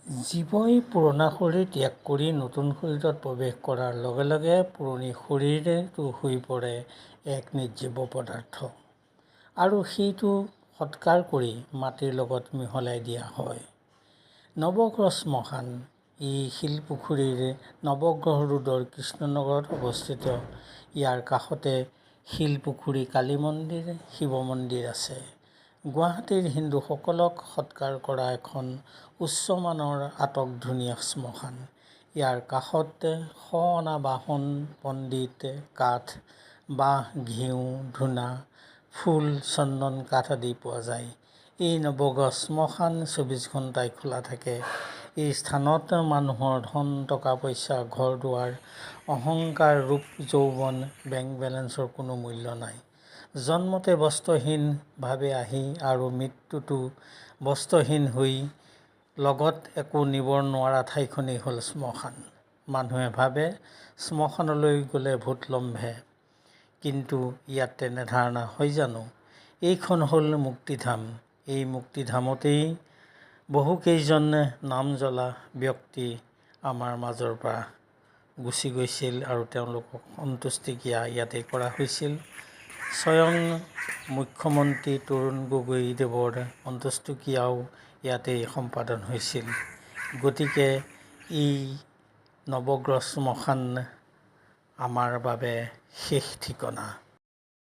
জীৱই পুৰণা শৰীৰ ত্যাগ কৰি নতুন শৰীৰত প্ৰৱেশ কৰাৰ লগে লগে পুৰণি শৰীৰটো হৈ পৰে এক নিৰ্জীৱ পদাৰ্থ আৰু সেইটো সৎকাৰ কৰি মাটিৰ লগত মিহলাই দিয়া হয়। নৱগ্ৰহ শ্মশান ই শিলপুখুৰীৰ নৱগ্ৰহ ৰোডৰ কৃষ্ণনগৰত অৱস্থিত। ইয়াৰ কাষতে শিলপুখুৰী কালী মন্দিৰ, শিৱ মন্দিৰ আছে। গুৱাহাটীৰ হিন্দুসকলক সৎকাৰ কৰা এখন উচ্চমানৰ আটকধুনীয়া শ্মশান। ইয়াৰ কাষতে শ অনা বাহন, পণ্ডিত, কাঠ, বাঁহ, ঘিউ, ধূনা, ফুল, চন্দন কাঠ আদি পোৱা যায়। এই নৱগ্ৰহ শ্মশান ২৪ ঘণ্টাই খোলা থাকে। এই স্থানত মানুহৰ ধন, টকা পইচা, ঘৰ দুৱাৰ, অহংকাৰ, ৰূপ যৌৱন, বেংক বেলেঞ্চৰ কোনো মূল্য নাই। জন্মতে বস্ত্ৰহীনভাৱে আহি আৰু মৃত্যুতো বস্ত্ৰহীন হৈ লগত একো নিব নোৱাৰা ঠাইখনেই হ'ল শ্মশান। মানুহে ভাবে শ্মশানলৈ গ'লে ভূত লম্ভে, কিন্তু ইয়াত তেনে ধাৰণা হয় জানো? এইখন হ'ল মুক্তিধাম। এই মুক্তিধামতেই বহুকেইজন নাম জ্বলা ব্যক্তি আমাৰ মাজৰ পৰা গুচি গৈছিল আৰু তেওঁলোকক অন্ত্যেষ্টিক্ৰিয়া ইয়াতেই কৰা হৈছিল। স্বয়ং মুখ্যমন্ত্ৰী তৰুণ গগৈদেৱৰ অন্ত্যেষ্টিক্ৰিয়াও ইয়াতেই সম্পাদন হৈছিল। গতিকে এই নৱগ্ৰহ শ্মশান আমাৰ বাবে শেষ ঠিকনা।